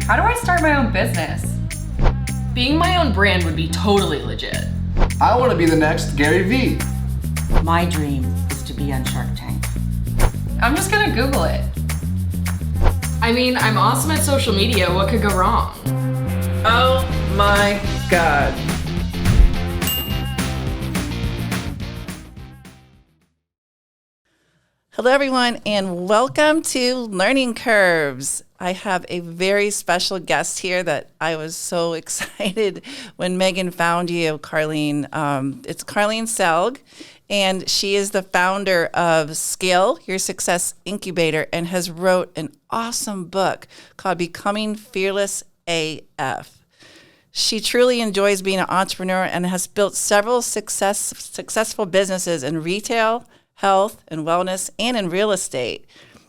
How do I start my own business? Being my own brand would be totally legit. I want to be the next Gary Vee. My dream is to be on Shark Tank. I'm just gonna Google it. I mean, I'm awesome at social media. What could go wrong? Oh my God. Hello, everyone, and welcome to Learning Curves. I have a very special guest here that I was so excited when Megan found you, Carlene. It's Carlene Saelg, and she is the founder of Scale Your Success Incubator and has wrote an awesome book called Becoming Fearless AF. She truly enjoys being an entrepreneur and has built several successful businesses in retail, health and wellness, and in real estate.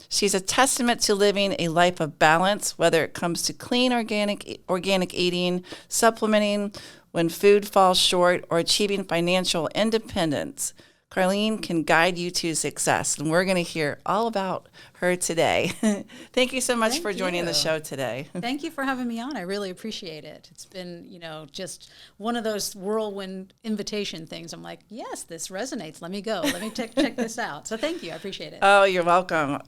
She's a testament to living a life of balance, whether it comes to clean organic eating, supplementing when food falls short, or achieving financial independence. Carlene can guide you to success, and we're going to hear all about her today. Thank you so much for joining the show today. Thank you for having me on. I really appreciate it. It's been, just one of those whirlwind invitation things. I'm like, yes, this resonates. Let me go. Let me check this out. So thank you. I appreciate it. Oh, you're welcome.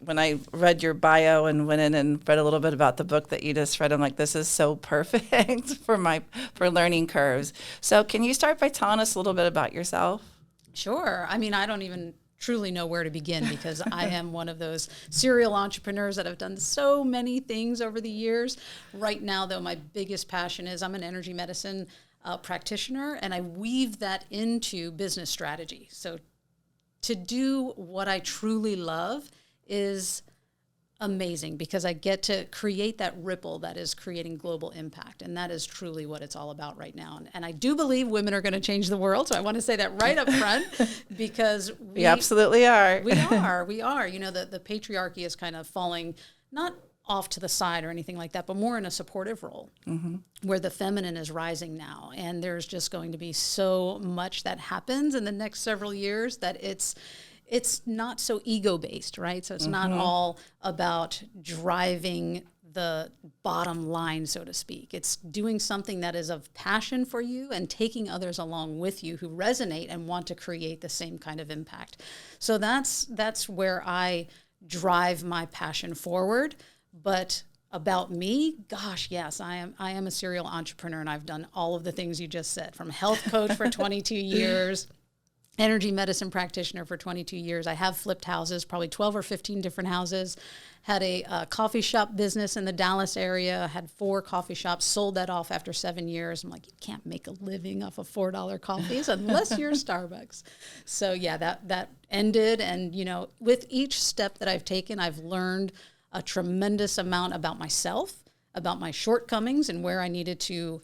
When I read your bio and went in and read a little bit about the book that you just read, I'm like, this is so perfect for learning curves. So can you start by telling us a little bit about yourself? Sure. I mean, I don't even truly know where to begin because I am one of those serial entrepreneurs that have done so many things over the years. Right now, though, my biggest passion is I'm an energy medicine practitioner, and I weave that into business strategy. So to do what I truly love is amazing because I get to create that ripple that is creating global impact. And that is truly what it's all about right now. And I do believe women are going to change the world. So I want to say that right up front because we absolutely are. We are. The patriarchy is kind of falling, not off to the side or anything like that, but more in a supportive role where the feminine is rising now. And there's just going to be so much that happens in the next several years that it's not so ego-based, right? So it's not all about driving the bottom line, so to speak. It's doing something that is of passion for you and taking others along with you who resonate and want to create the same kind of impact. So that's where I drive my passion forward. But about me, gosh, yes, I am a serial entrepreneur, and I've done all of the things you just said, from health coach for 22 years, energy medicine practitioner for 22 years. I have flipped houses, probably 12 or 15 different houses. Had a coffee shop business in the Dallas area. Had 4 coffee shops, sold that off after 7 years. I'm like, you can't make a living off of $4 coffees unless you're Starbucks. So yeah, that ended. And, with each step that I've taken, I've learned a tremendous amount about myself, about my shortcomings and where I needed to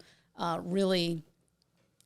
really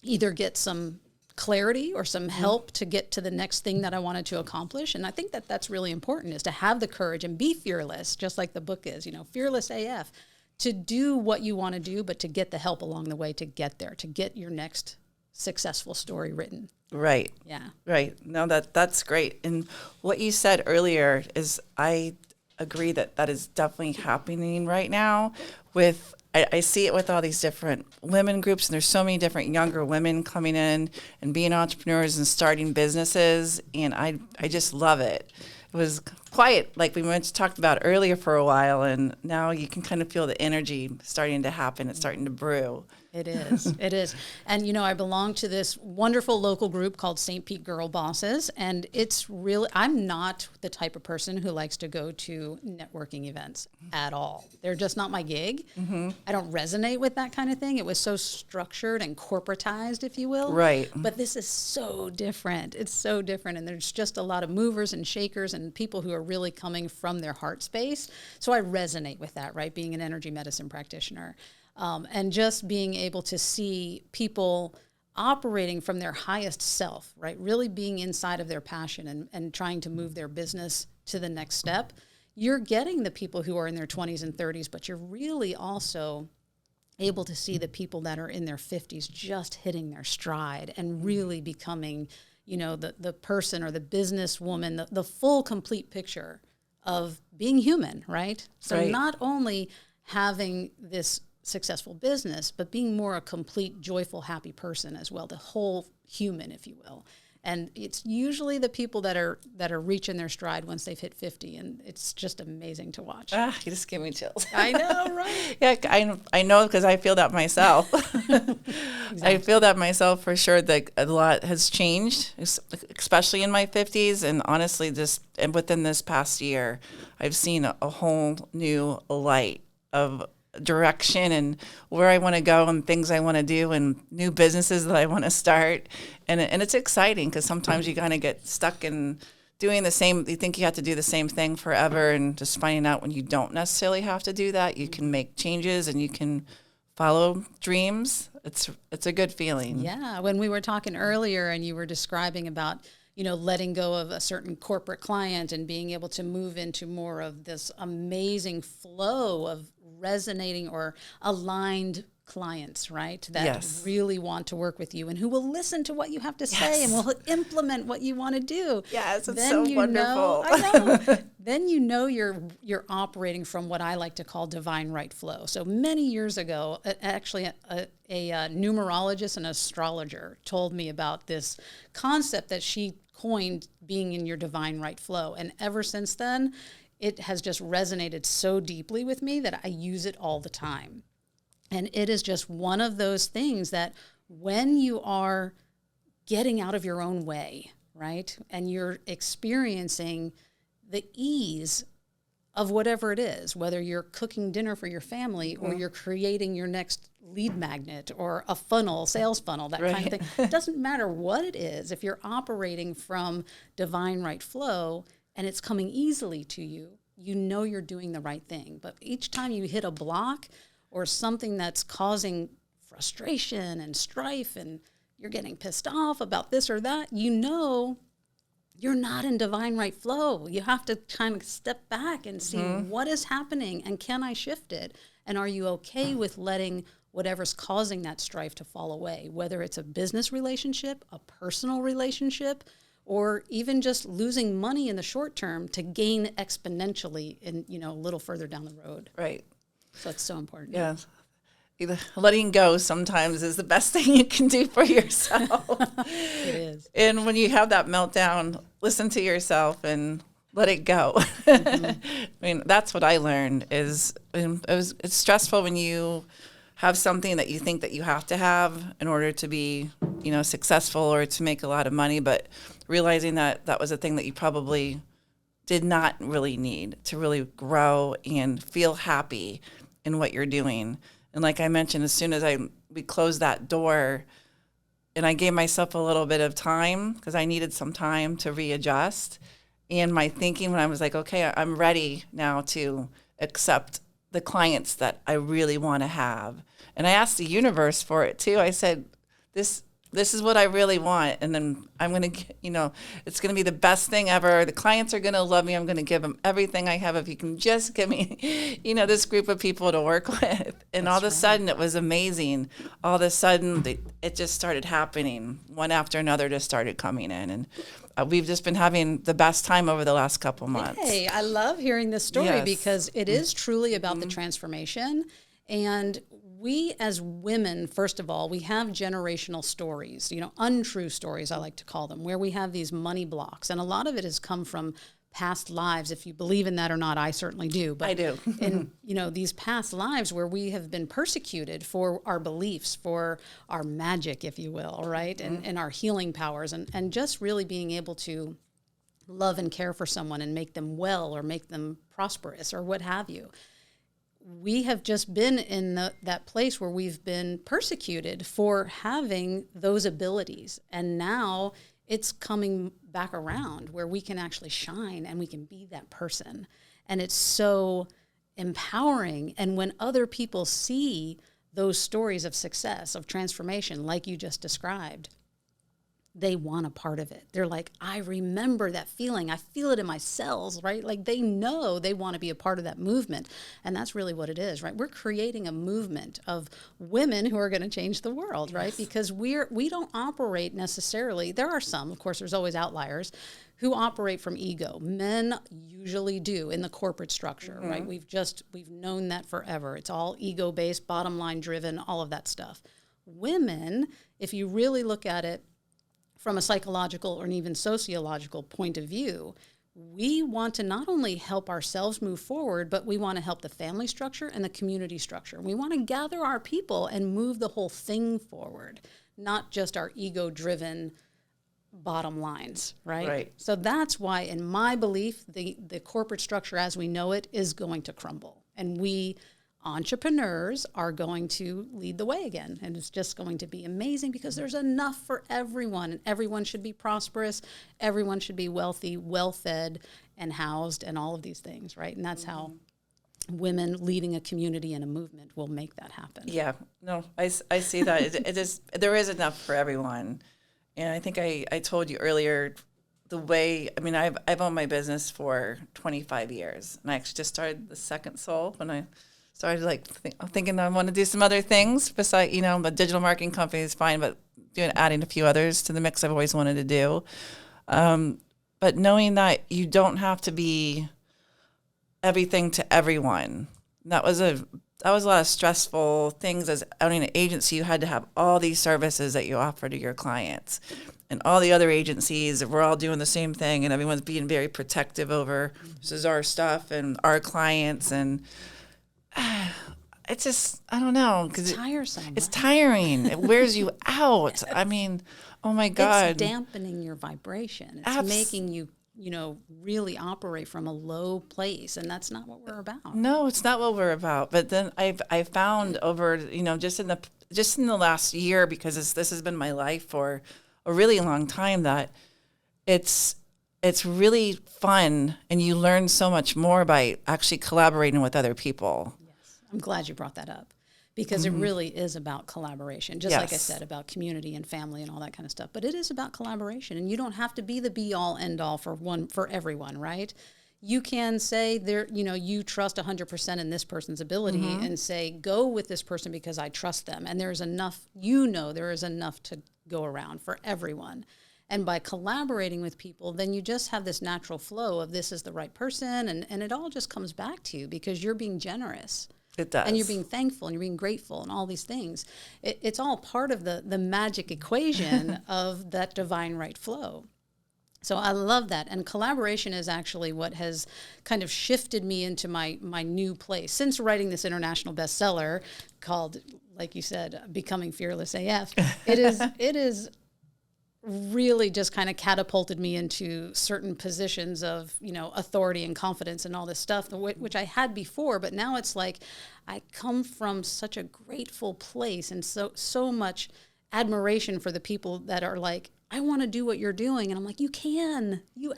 either get some clarity or some help to get to the next thing that I wanted to accomplish. And I think that that's really important, is to have the courage and be fearless, just like the book is, fearless AF, to do what you want to do, but to get the help along the way to get there, to get your next successful story written. Right. Yeah. Right. No, that's great. And what you said earlier is, I agree that is definitely happening right now with, I see it with all these different women groups, and there's so many different younger women coming in and being entrepreneurs and starting businesses, and I just love it. It was quiet, like we talked about earlier, for a while, and now you can kind of feel the energy starting to happen. It's starting to brew. It is. It is. And, I belong to this wonderful local group called St. Pete Girl Bosses. And it's really, I'm not the type of person who likes to go to networking events at all. They're just not my gig. I don't resonate with that kind of thing. It was so structured and corporatized, if you will. Right. But this is so different. It's so different. And there's just a lot of movers and shakers and people who are really coming from their heart space. So I resonate with that, right? Being an energy medicine practitioner. And just being able to see people operating from their highest self, right? Really being inside of their passion and trying to move their business to the next step. You're getting the people who are in their 20s and 30s, but you're really also able to see the people that are in their 50s just hitting their stride and really becoming, the person or the businesswoman, the full complete picture of being human, right? So Right. not only having this successful business, but being more a complete, joyful, happy person as well, the whole human, if you will. And it's usually the people that are reaching their stride once they've hit 50, and it's just amazing to watch. You just give me chills. I know, right? Yeah, I know because I feel that myself. I feel that myself for sure. That a lot has changed, especially in my 50s, and honestly, and within this past year, I've seen a whole new light of direction and where I want to go and things I want to do and new businesses that I want to start. And it's exciting because sometimes you kind of get stuck in doing the same. You think you have to do the same thing forever, and just finding out when you don't necessarily have to do that, you can make changes and you can follow dreams. It's a good feeling. Yeah. When we were talking earlier and you were describing about, letting go of a certain corporate client and being able to move into more of this amazing flow of resonating or aligned clients, right? That Yes. really want to work with you and who will listen to what you have to say and will implement what you want to do. Yes, it's Then so you wonderful. know, I know. Then you're operating from what I like to call divine right flow. So many years ago, actually a numerologist and astrologer told me about this concept that she coined, being in your divine right flow. And ever since then, it has just resonated so deeply with me that I use it all the time. And it is just one of those things that when you are getting out of your own way, right, and you're experiencing the ease of whatever it is, whether you're cooking dinner for your family or you're creating your next lead magnet or a funnel, sales funnel, that kind of thing. It doesn't matter what it is. If you're operating from divine right flow and it's coming easily to you, you know you're doing the right thing. But each time you hit a block or something that's causing frustration and strife and you're getting pissed off about this or that, you know you're not in divine right flow. You have to kind of step back and see what is happening and can I shift it? And are you okay with letting whatever's causing that strife to fall away, whether it's a business relationship, a personal relationship, or even just losing money in the short term to gain exponentially in, a little further down the road. Right. So it's so important. Yeah. Either letting go sometimes is the best thing you can do for yourself. It is. And when you have that meltdown, listen to yourself and let it go. I mean, that's what I learned is it's stressful when you have something that you think that you have to have in order to be, successful or to make a lot of money, but realizing that that was a thing that you probably did not really need to really grow and feel happy in what you're doing. And like I mentioned, as soon as we closed that door and I gave myself a little bit of time because I needed some time to readjust. And my thinking when I was like, okay, I'm ready now to accept the clients that I really want to have. And I asked the universe for it too. I said, this is what I really want. And then I'm going to, it's going to be the best thing ever. The clients are going to love me. I'm going to give them everything I have. If you can just give me, this group of people to work with. And all of a sudden it was amazing. All of a sudden it just started happening. One after another just started coming in. And we've just been having the best time over the last couple months. Hey, I love hearing this story Yes. because it is truly about the transformation. And we as women, first of all, we have generational stories, untrue stories, I like to call them, where we have these money blocks. And a lot of it has come from past lives. If you believe in that or not, I certainly do. But I do. in, these past lives where we have been persecuted for our beliefs, for our magic, if you will, right? And our healing powers and just really being able to love and care for someone and make them well or make them prosperous or what have you. We have just been in that place where we've been persecuted for having those abilities. And now it's coming back around where we can actually shine and we can be that person. And it's so empowering. And when other people see those stories of success, of transformation, like you just described, they want a part of it. They're like, I remember that feeling. I feel it in my cells, right? Like they know they want to be a part of that movement. And that's really what it is, right? We're creating a movement of women who are going to change the world, right? Because we don't operate necessarily. There are some, of course, there's always outliers who operate from ego. Men usually do in the corporate structure, right? We've known that forever. It's all ego-based, bottom line driven, all of that stuff. Women, if you really look at it from a psychological or an even sociological point of view, we want to not only help ourselves move forward, but we want to help the family structure and the community structure. We want to gather our people and move the whole thing forward, not just our ego-driven bottom lines, right? Right. So that's why, in my belief, the corporate structure as we know it is going to crumble. And we entrepreneurs are going to lead the way again. And it's just going to be amazing because there's enough for everyone. And everyone should be prosperous. Everyone should be wealthy, well-fed, and housed, and all of these things, right? And that's how women leading a community and a movement will make that happen. Yeah, no, I see that. There is enough for everyone. And I think I told you earlier, I've owned my business for 25 years. And I actually just started the second soul when I started thinking I want to do some other things besides, the digital marketing company is fine, but adding a few others to the mix I've always wanted to do. But knowing that you don't have to be everything to everyone. That was a lot of stressful things. As owning an agency, you had to have all these services that you offer to your clients. And all the other agencies, we're all doing the same thing, and everyone's being very protective over this is our stuff and our clients. And it's just, I don't know. It's tiresome. It's tiring. It wears you out. I mean, oh my God. It's dampening your vibration. It's making you, really operate from a low place. And that's not what we're about. No, it's not what we're about. But then I found over, just in the last year, because this has been my life for a really long time, that it's really fun, and you learn so much more by actually collaborating with other people. I'm glad you brought that up because it really is about collaboration, just like I said, about community and family and all that kind of stuff. But it is about collaboration, and you don't have to be the be-all, end-all for everyone, right? You can say you trust 100% in this person's ability and say, go with this person because I trust them. And there's enough, there is enough to go around for everyone. And by collaborating with people, then you just have this natural flow of this is the right person, and it all just comes back to you because you're being generous. It does. And you're being thankful and you're being grateful and all these things. It's all part of the magic equation of that divine right flow. So I love that. And collaboration is actually what has kind of shifted me into my new place. Since writing this international bestseller called, like you said, Becoming Fearless AF, it is really just kind of catapulted me into certain positions of, authority and confidence and all this stuff, which I had before. But now it's like I come from such a grateful place and so much admiration for the people that are like, I want to do what you're doing. And I'm like, you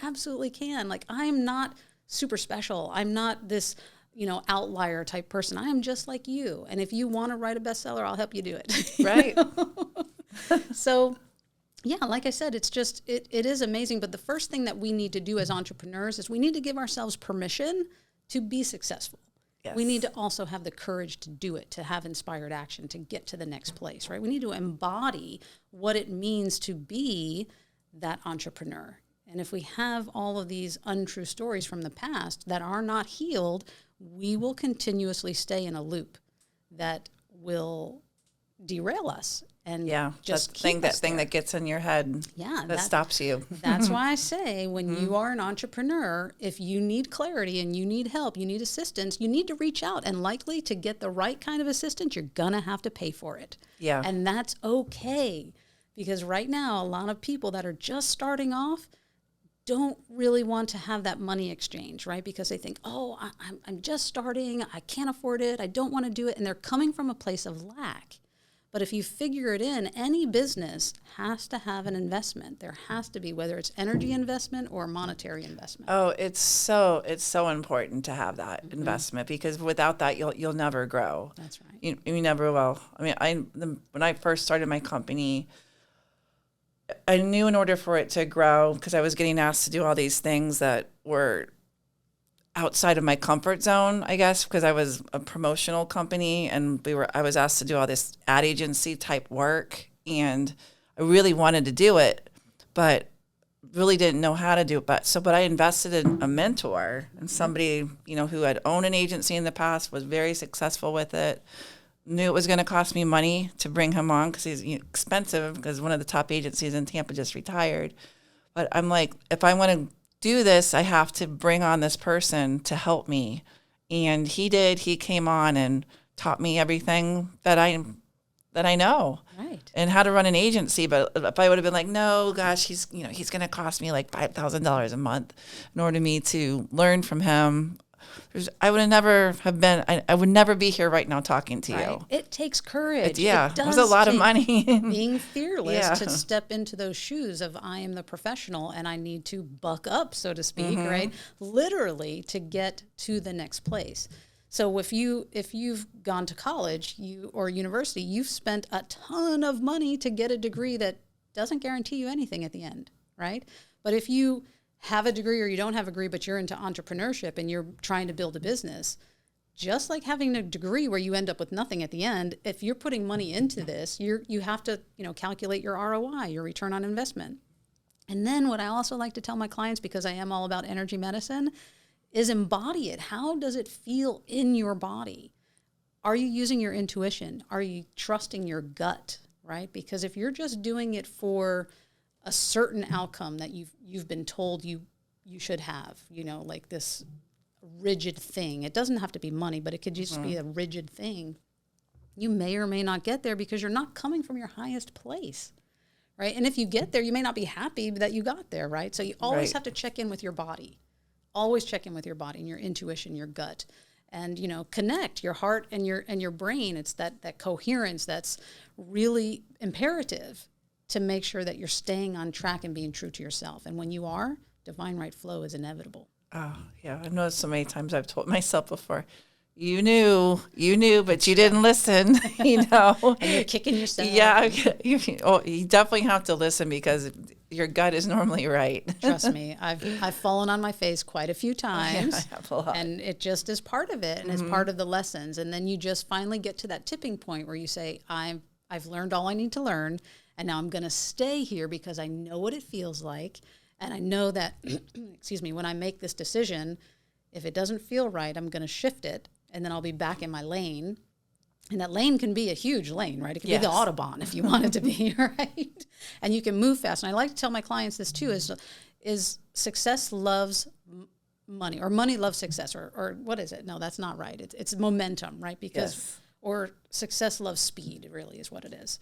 absolutely can. Like, I'm not super special. I'm not this, outlier type person. I am just like you. And if you want to write a bestseller, I'll help you do it. Right. So yeah, like I said, it's just, it is amazing. But the first thing that we need to do as entrepreneurs is we need to give ourselves permission to be successful. Yes. We need to also have the courage to do it, to have inspired action, to get to the next place, right? We need to embody what it means to be that entrepreneur. And if we have all of these untrue stories from the past that are not healed, we will continuously stay in a loop that will derail us. And just that thing that gets in your head that stops you. That's why I say when you are an entrepreneur, if you need clarity and you need help, you need assistance, you need to reach out. And likely to get the right kind of assistance, you're going to have to pay for it. Yeah. And that's okay. Because right now, a lot of people that are just starting off don't really want to have that money exchange, right? Because they think, I'm just starting, I can't afford it, I don't want to do it. And they're coming from a place of lack. But if you figure it in, any business has to have an investment. There has to be, whether it's energy investment or monetary investment. Oh, it's so important to have that investment, because without that, you'll never grow. That's right. You never will. I mean, when I first started my company, I knew in order for it to grow, because I was getting asked to do all these things that were outside of my comfort zone, I guess, because I was a promotional company and I was asked to do all this ad agency type work, and I really wanted to do it, but really didn't know how to do it. But I invested in a mentor and somebody, who had owned an agency in the past, was very successful with it, knew it was going to cost me money to bring him on because he's expensive, because one of the top agencies in Tampa just retired. But I'm like, if I want to do this, I have to bring on this person to help me. And he did. He came on and taught me everything that I know. Right. And how to run an agency. But if I would have been like, no, gosh, he's going to cost me like $5,000 a month in order for me to learn from him, I would never have been. I would never be here right now talking to you. It takes courage. It was a lot of money. Being fearless to Yeah. step into those shoes of I am the professional and I need to buck up, so to speak, Mm-hmm. right? Literally to get to the next place. So if you've gone to college or university, you've spent a ton of money to get a degree that doesn't guarantee you anything at the end, right? But if you have a degree or you don't have a degree, but you're into entrepreneurship and you're trying to build a business, just like having a degree where you end up with nothing at the end, if you're putting money into this, you have to, calculate your ROI, your return on investment. And then what I also like to tell my clients, because I am all about energy medicine, is embody it. How does it feel in your body? Are you using your intuition? Are you trusting your gut, right? Because if you're just doing it for a certain outcome that you've been told you should have, like this rigid thing. It doesn't have to be money, but it could just be a rigid thing. You may or may not get there because you're not coming from your highest place, right? And if you get there, you may not be happy that you got there, right? So you always Right. have to check in with your body. Always check in with your body and your intuition, your gut. And, connect your heart and your brain. It's that coherence that's really imperative to make sure that you're staying on track and being true to yourself. And when you are, divine right flow is inevitable. Oh, yeah. I've noticed so many times I've told myself before, you knew, but you didn't listen, And you're kicking yourself. Yeah. You definitely have to listen because your gut is normally right. Trust me, I've fallen on my face quite a few times. I have a lot. And it just is part of it and it's part of the lessons. And then you just finally get to that tipping point where you say, I've learned all I need to learn. And now I'm going to stay here because I know what it feels like. And I know that, excuse me, when I make this decision, if it doesn't feel right, I'm going to shift it. And then I'll be back in my lane. And that lane can be a huge lane, right? It can be the Yes. Autobahn if you want it to be, right? And you can move fast. And I like to tell my clients this too, is success loves money, or money loves success, or what is it? No, that's not right. It's momentum, right? Because, Yes. or success loves speed, really is what it is.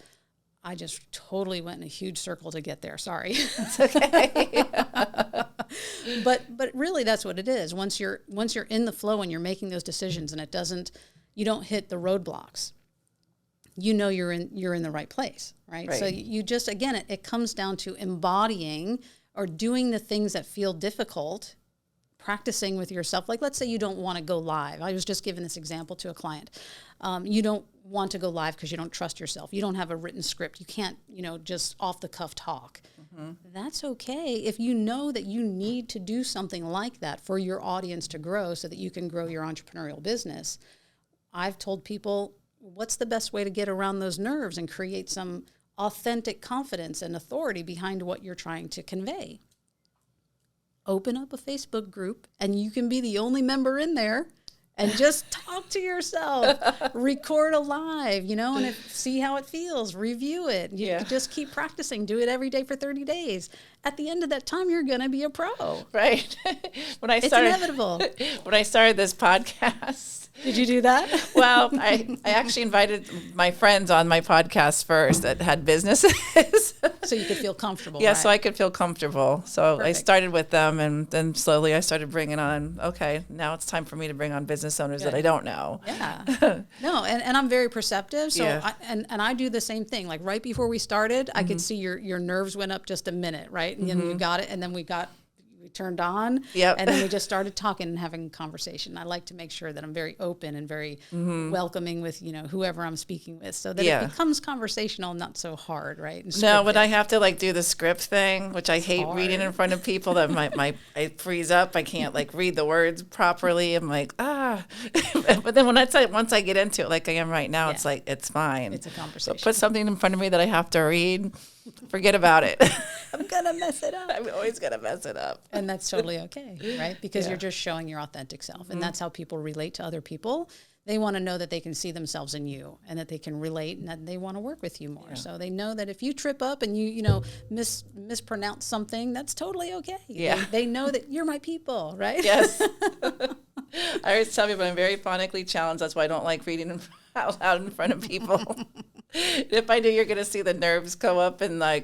I just totally went in a huge circle to get there. Sorry. It's okay. But really that's what it is. Once you're in the flow and you're making those decisions and you don't hit the roadblocks, you're in the right place, right? So you just, again, it comes down to embodying or doing the things that feel difficult, practicing with yourself. Like, let's say you don't want to go live. I was just giving this example to a client. You don't want to go live because you don't trust yourself. You don't have a written script. You can't, just off the cuff talk. Mm-hmm. That's okay if you know that you need to do something like that for your audience to grow so that you can grow your entrepreneurial business. I've told people, what's the best way to get around those nerves and create some authentic confidence and authority behind what you're trying to convey? Open up a Facebook group and you can be the only member in there and just talk to yourself, record a live, and see how it feels, review it. You just keep practicing, do it every day for 30 days. At the end of that time, you're going to be a pro. Right. It's inevitable. When I started this podcast, Did you do that? well, I actually invited my friends on my podcast first that had businesses. So you could feel comfortable. Yeah, right? so I could feel comfortable. So I Perfect. started with them, and then slowly I started bringing on, okay, now it's time for me to bring on business owners that I don't know. Yeah. No, and I'm very perceptive. So Yeah. I do the same thing. Like right before we started, I could see your nerves went up just a minute, right? And then you got it, and then we we turned on. Yep. And then we just started talking and having a conversation. I like to make sure that I'm very open and very welcoming with, whoever I'm speaking with, so that it becomes conversational, not so hard, right? And No, when scripted. I have to do the script thing, which I hate reading in front of people, that I freeze up. I can't read the words properly. I'm like, but then once I get into it, like I am right now, it's it's fine. It's a conversation. But put something in front of me that I have to read, forget about it. I'm gonna mess it up. I'm always gonna mess it up. And that's totally okay, right? Because you're just showing your authentic self. And that's how people relate to other people. They want to know that they can see themselves in you and that they can relate and that they want to work with you more. So they know that if you trip up and you mispronounce something, that's totally okay. Yeah. They know that you're my people, right? Yes. I always tell people I'm very phonically challenged. That's why I don't like reading out loud in front of people. If I do, you're going to see the nerves go up and I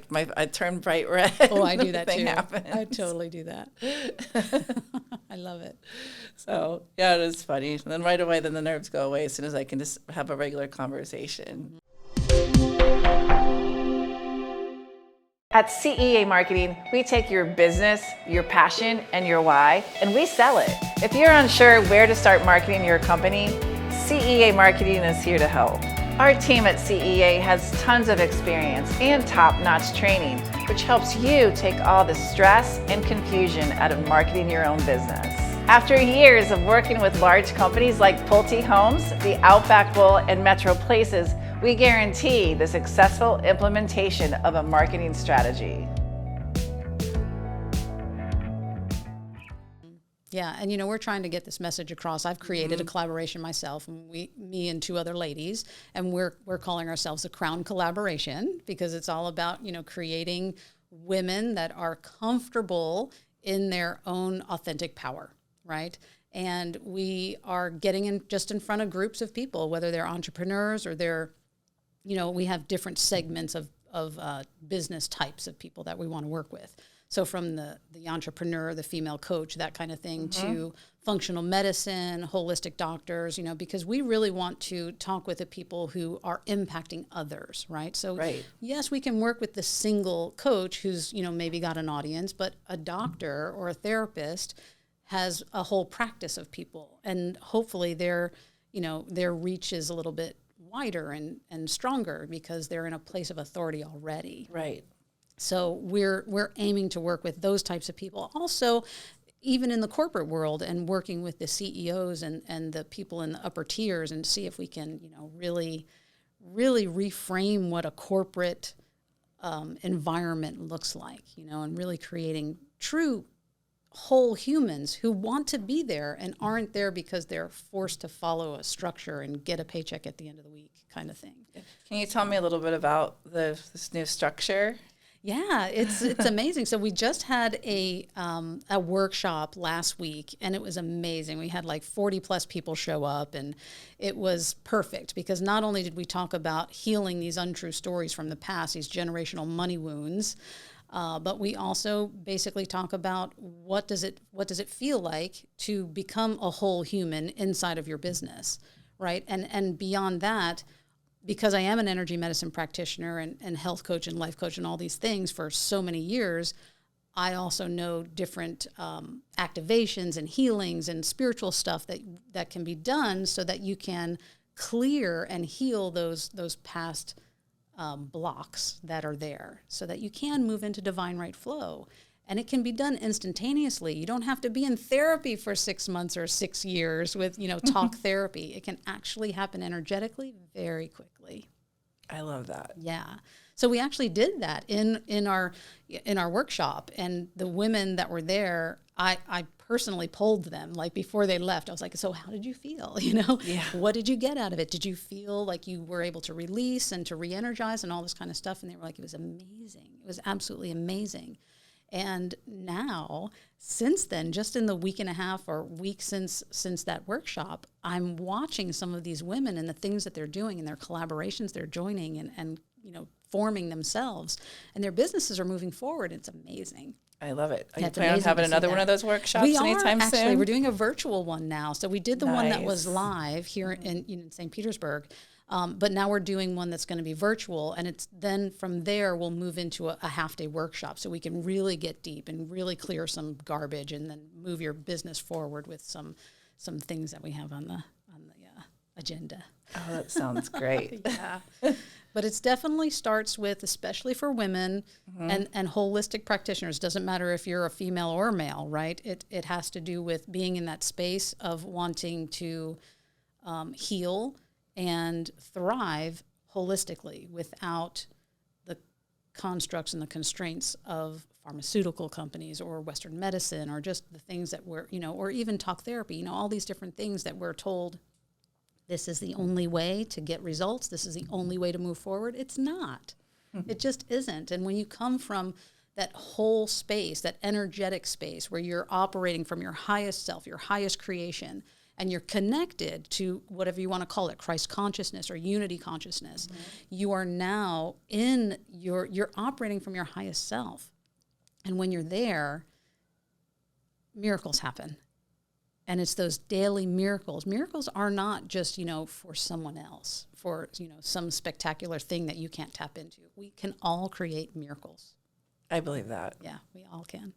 turn bright red. Oh, I do that too. Happens. I totally do that. I love it. So yeah, it is funny. And then right away, then the nerves go away as soon as I can just have a regular conversation. At CEA Marketing, we take your business, your passion, and your why, and we sell it. If you're unsure where to start marketing your company, CEA Marketing is here to help. Our team at CEA has tons of experience and top-notch training, which helps you take all the stress and confusion out of marketing your own business. After years of working with large companies like Pulte Homes, the Outback Bowl, and Metro Places, we guarantee the successful implementation of a marketing strategy. Yeah, and we're trying to get this message across. I've created a collaboration myself, and me and two other ladies, and we're calling ourselves a Crown Collaboration because it's all about creating women that are comfortable in their own authentic power, right? And we are getting in front of groups of people, whether they're entrepreneurs or they're, we have different segments of business types of people that we want to work with. So from the entrepreneur, the female coach, that kind of thing, to functional medicine, holistic doctors, because we really want to talk with the people who are impacting others, right? So yes, we can work with the single coach who's, maybe got an audience, but a doctor or a therapist has a whole practice of people. And hopefully their reach is a little bit wider and stronger because they're in a place of authority already. Right. So we're aiming to work with those types of people. Also, even in the corporate world and working with the CEOs and the people in the upper tiers and see if we can, really reframe what a corporate environment looks like, and really creating true whole humans who want to be there and aren't there because they're forced to follow a structure and get a paycheck at the end of the week kind of thing. Can you tell me a little bit about this new structure? Yeah, it's amazing. So we just had a workshop last week, and it was amazing. We had 40 plus people show up, and it was perfect because not only did we talk about healing these untrue stories from the past, these generational money wounds, but we also basically talk about what does it feel like to become a whole human inside of your business, right? And beyond that, because I am an energy medicine practitioner and health coach and life coach and all these things for so many years, I also know different activations and healings and spiritual stuff that can be done so that you can clear and heal those past blocks that are there so that you can move into divine right flow. And it can be done instantaneously. You don't have to be in therapy for 6 months or 6 years with, talk therapy. It can actually happen energetically very quickly. I love that. Yeah. So we actually did that in our workshop, and the women that were there, I personally polled them before they left. I was like, so how did you feel? What did you get out of it? Did you feel like you were able to release and to re-energize and all this kind of stuff? And they were like, it was amazing. It was absolutely amazing. And now, since then, just in the week and a half or week since that workshop, I'm watching some of these women and the things that they're doing and their collaborations they're joining and forming themselves, and their businesses are moving forward. It's amazing. I love it. Are you It's planning on amazing having to see another that. one of those workshops We are anytime actually. soon? We're doing a virtual one now. So we did the one that was Nice. live here in St. Petersburg. But now we're doing one that's going to be virtual, and it's then from there we'll move into a half-day workshop so we can really get deep and really clear some garbage and then move your business forward with some things that we have on the agenda. Oh, that sounds great. Yeah. But it definitely starts with, especially for women and holistic practitioners, doesn't matter if you're a female or a male, right? It has to do with being in that space of wanting to heal and thrive holistically without the constructs and the constraints of pharmaceutical companies or Western medicine or just the things that we're, or even talk therapy, all these different things that we're told this is the only way to get results. This is the only way to move forward. It's not. It just isn't. And when you come from that whole space, that energetic space where you're operating from your highest self, your highest creation, and you're connected to whatever you want to call it, Christ consciousness or unity consciousness, you are now you're operating from your highest self. And when you're there, miracles happen. And it's those daily miracles. Miracles are not just, for someone else, for, some spectacular thing that you can't tap into. We can all create miracles. I believe that. Yeah, we all can.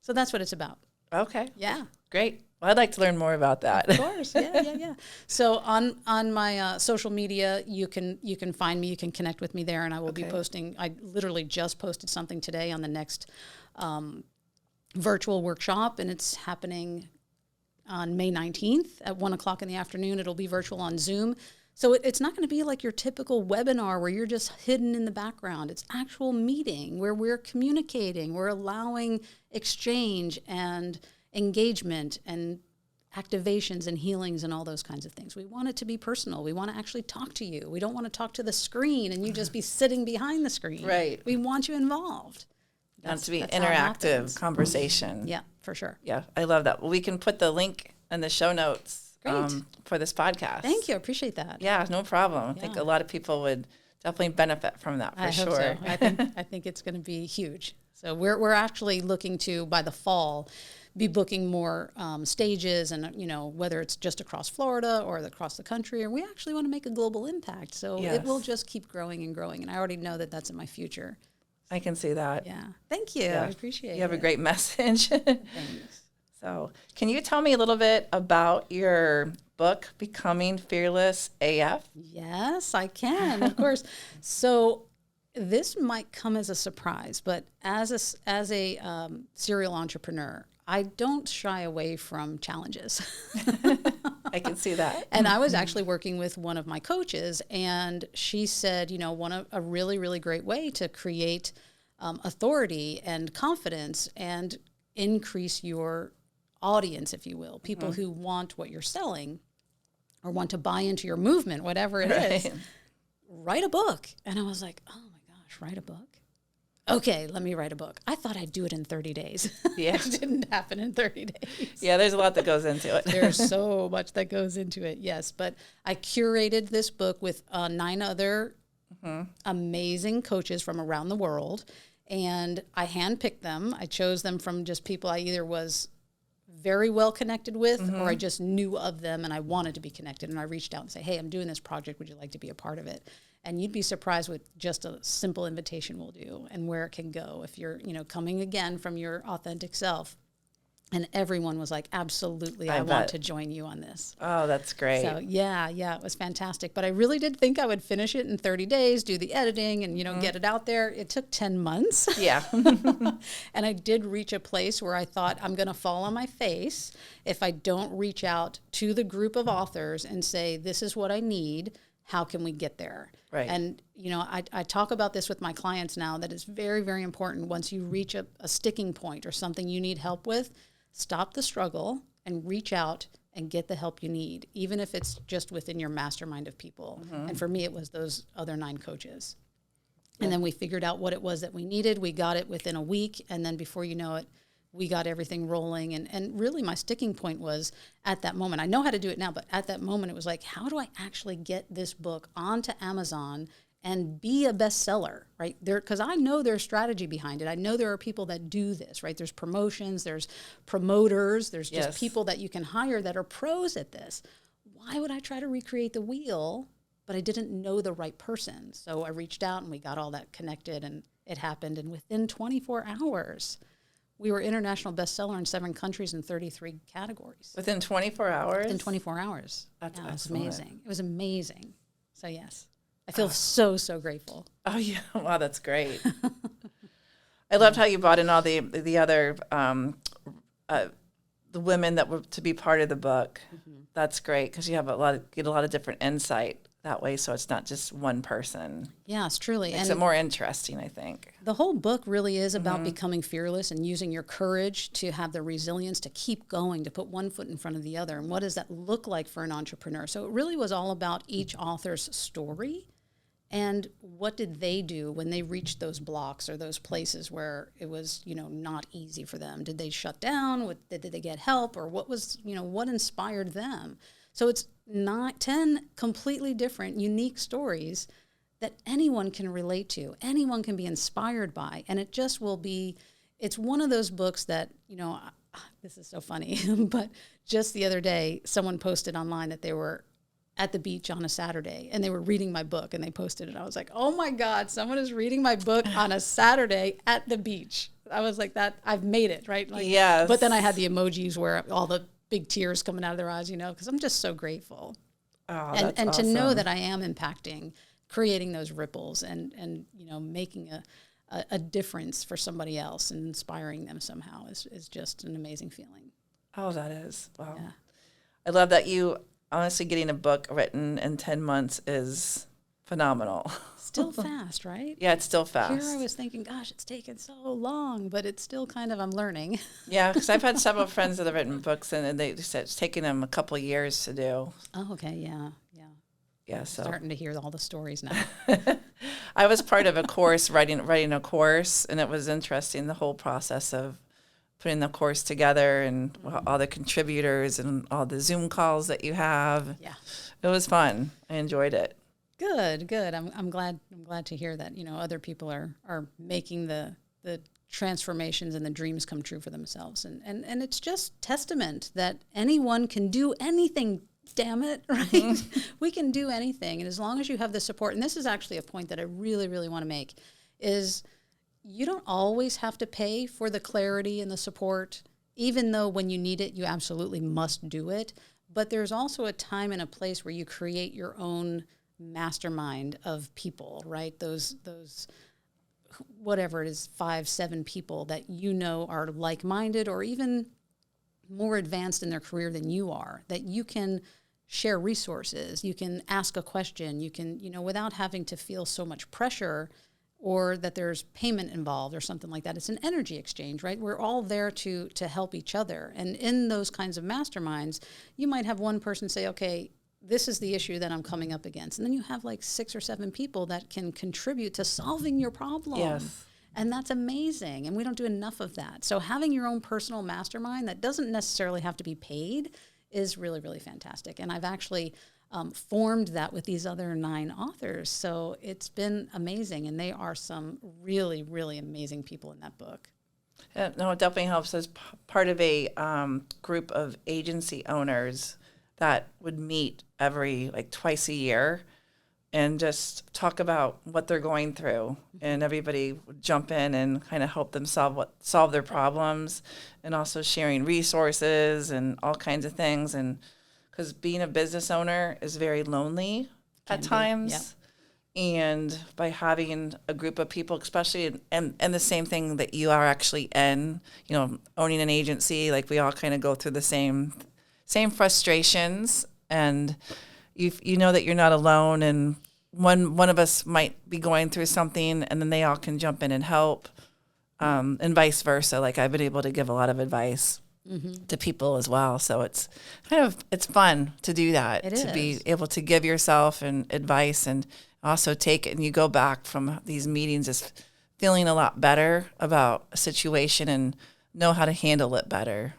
So that's what it's about. Okay. Yeah. Great. Well, I'd like to learn more about that. Of course. Yeah. So on my social media, you can find me. You can connect with me there, and I will be posting. I literally just posted something today on the next virtual workshop, and it's happening on May 19th at 1:00 in the afternoon. It'll be virtual on Zoom. So it's not going to be like your typical webinar where you're just hidden in the background. It's actual meeting where we're communicating, we're allowing exchange and engagement and activations and healings and all those kinds of things. We want it to be personal. We want to actually talk to you. We don't want to talk to the screen and you just be sitting behind the screen. Right. We want you involved. That's to be that's how it interactive happens. conversation. Yeah, for sure. Yeah, I love that. Well, we can put the link in the show notes for this podcast. Thank you. I appreciate that. Yeah, no problem. I think Yeah. a lot of people would definitely benefit from that for I sure. hope so. I think it's going to be huge. So we're actually looking to, by the fall, be booking more stages, and whether it's just across Florida or across the country, or we actually want to make a global impact. So Yes. it will just keep growing and growing, and I already know that that's in my future. I can see that. Yeah, thank you. Yeah. I appreciate it. You have a great message. Thanks. So, can you tell me a little bit about your book, Becoming Fearless AF? Yes, I can, of course. So this might come as a surprise, but as a serial entrepreneur, I don't shy away from challenges. I can see that. And I was actually working with one of my coaches, and she said, a really, really great way to create authority and confidence and increase your audience, if you will, people who want what you're selling or want to buy into your movement, whatever it is, write a book. And I was like, oh my gosh, write a book? Okay, let me write a book. I thought I'd do it in 30 days. Yeah. It didn't happen in 30 days. Yeah, there's a lot that goes into it. There's so much that goes into it, yes. But I curated this book with 9 other amazing coaches from around the world, and I handpicked them. I chose them from just people I either was very well connected with or I just knew of them and I wanted to be connected. And I reached out and said, hey, I'm doing this project. Would you like to be a part of it? And you'd be surprised with just a simple invitation will do and where it can go if you're, coming again from your authentic self. And everyone was like, absolutely, I want to join you on this. Oh, that's great. So, yeah, it was fantastic. But I really did think I would finish it in 30 days, do the editing and, get it out there. It took 10 months. Yeah. And I did reach a place where I thought I'm going to fall on my face if I don't reach out to the group of authors and say, this is what I need. How can we get there? Right. And, I talk about this with my clients now that it's very, very important. Once you reach a sticking point or something you need help with, stop the struggle and reach out and get the help you need, even if it's just within your mastermind of people. And for me, it was those other 9 coaches. And then we figured out what it was that we needed. We got it within a week. And then before you know it, we got everything rolling. And really my sticking point was at that moment, I know how to do it now, but at that moment it was like, how do I actually get this book onto Amazon and be a bestseller, right? Because I know there's strategy behind it. I know there are people that do this, right? There's promotions, there's promoters, there's just people that you can hire that are pros at this. Why would I try to recreate the wheel but I didn't know the right person. So I reached out and we got all that connected, and it happened. And within 24 hours, we were international bestseller in 7 countries in 33 categories. Within 24 hours? Within 24 hours. That's It was excellent. amazing. It was amazing. So yes, I feel so grateful. Oh, yeah. Wow, that's great. I loved how you brought in all the other the women that were to be part of the book. That's great because you have get a lot of different insight that way, so it's not just one person. Yes, truly. Makes And it more interesting, I think. the whole book really is about becoming fearless and using your courage to have the resilience to keep going, to put one foot in front of the other. And what does that look like for an entrepreneur? So it really was all about each author's story and what did they do when they reached those blocks or those places where it was, not easy for them. Did they shut down? Did they get help? Or what was, what inspired them? So it's 10 completely different, unique stories that anyone can relate to, anyone can be inspired by. And it just will be, it's one of those books that, this is so funny, but just the other day, someone posted online that they were at the beach on a Saturday and they were reading my book and they posted it. I was like, oh my God, someone is reading my book on a Saturday at the beach. I was like, I've made it, right? Yes. But then I had the emojis where all the big tears coming out of their eyes, because I'm just so grateful. Oh, and that's to know awesome. that I am impacting, creating those ripples and making a difference for somebody else and inspiring them somehow is just an amazing feeling. Oh, that is. Wow. Yeah. I love that honestly, getting a book written in 10 months is phenomenal. Still fast, right? Yeah, it's still fast. Here I was thinking, gosh, it's taken so long, but it's still I'm learning. Yeah, because I've had several friends that have written books, and they said it's taken them a couple of years to do. Oh, okay, yeah. Yeah, so Starting to hear all the stories now. I was part of a course, writing a course, and it was interesting, the whole process of putting the course together and all the contributors and all the Zoom calls that you have. Yeah. It was fun. I enjoyed it. Good. I'm glad to hear that, other people are making the transformations and the dreams come true for themselves. And it's just testament that anyone can do anything, damn it, right? We can do anything. And as long as you have the support, and this is actually a point that I really, really want to make, is you don't always have to pay for the clarity and the support, even though when you need it, you absolutely must do it. But there's also a time and a place where you create your own mastermind of people, right? Those whatever it is, 5-7 people that are like-minded or even more advanced in their career than you are, that you can share resources, you can ask a question, you can, without having to feel so much pressure or that there's payment involved or something like that. It's an energy exchange, right? We're all there to help each other. And in those kinds of masterminds, you might have one person say, okay, this is the issue that I'm coming up against. And then you have like 6 or 7 people that can contribute to solving your problem. Yes. And that's amazing. And we don't do enough of that. So having your own personal mastermind that doesn't necessarily have to be paid is really, really fantastic. And I've actually formed that with these other 9 authors. So it's been amazing. And they are some really, really amazing people in that book. No, it definitely helps as part of a group of agency owners that would meet every twice a year and just talk about what they're going through, and everybody would jump in and kind of help them solve their problems, and also sharing resources and all kinds of things. And because being a business owner is very lonely at times. Yep. And by having a group of people, especially and the same thing that you are actually in, owning an agency, we all kind of go through the same frustrations, and you know that you're not alone, and one of us might be going through something, and then they all can jump in and help, and vice versa. I've been able to give a lot of advice to people as well, so it's fun to do that. To be able to give yourself and advice, and also take it, and you go back from these meetings just feeling a lot better about a situation and know how to handle it better.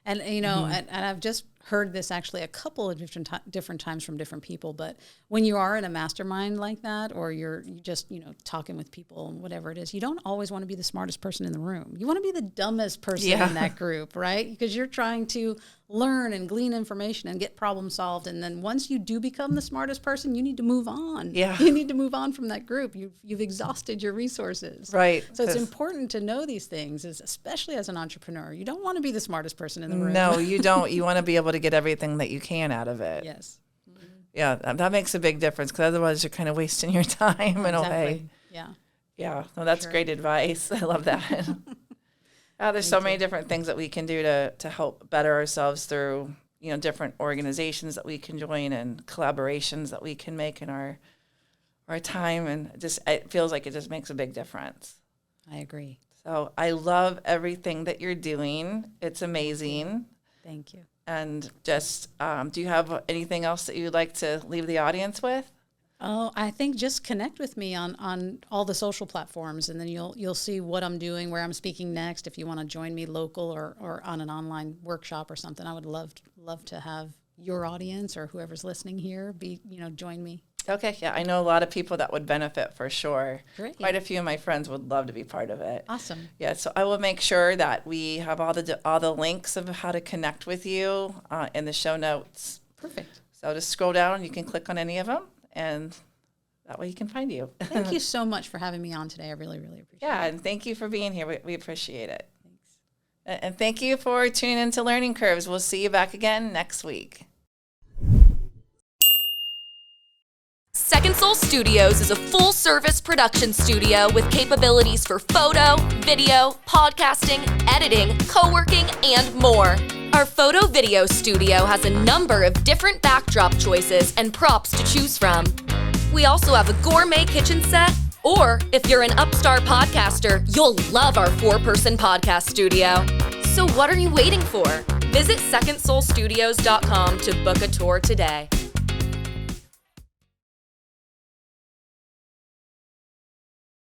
And, and I've just heard this actually a couple of different times from different people, but when you are in a mastermind like that, or you're just, talking with people and whatever it is, you don't always want to be the smartest person in the room. You want to be the dumbest person in that group, right? Because you're trying to learn and glean information and get problem solved. And then once you do become the smartest person, you need to move on. Yeah. You need to move on from that group. You've exhausted your resources. Right. So it's important to know these things, especially as an entrepreneur. You don't want to be the smartest person in the room. No, you don't. You want to be able to get everything that you can out of it. Yes. Yeah, that makes a big difference, because otherwise you're kind of wasting your time in a way. Yeah. Yeah, no, that's great advice. I love that. There's so many different things that we can do to help better ourselves through, different organizations that we can join and collaborations that we can make in our time. And it feels like it just makes a big difference. I agree. So I love everything that you're doing. It's amazing. Thank you. And just, do you have anything else that you'd like to leave the audience with? Oh, I think just connect with me on all the social platforms, and then you'll see what I'm doing, where I'm speaking next. If you want to join me local or on an online workshop or something, I would love to have your audience or whoever's listening here join me. Okay, yeah, I know a lot of people that would benefit for sure. Great. Quite a few of my friends would love to be part of it. Awesome. Yeah, so I will make sure that we have all the links of how to connect with you in the show notes. Perfect. So just scroll down, you can click on any of them, and that way you can find you. Thank you so much for having me on today. I really, really appreciate it. Yeah, and thank you for being here. We appreciate it. Thanks. And thank you for tuning into Learning Curves. We'll see you back again next week. Second Soul Studios is a full-service production studio with capabilities for photo, video, podcasting, editing, co-working, and more. Our photo video studio has a number of different backdrop choices and props to choose from. We also have a gourmet kitchen set, or if you're an upstart podcaster, you'll love our 4-person podcast studio. So what are you waiting for? Visit secondsoulstudios.com to book a tour today.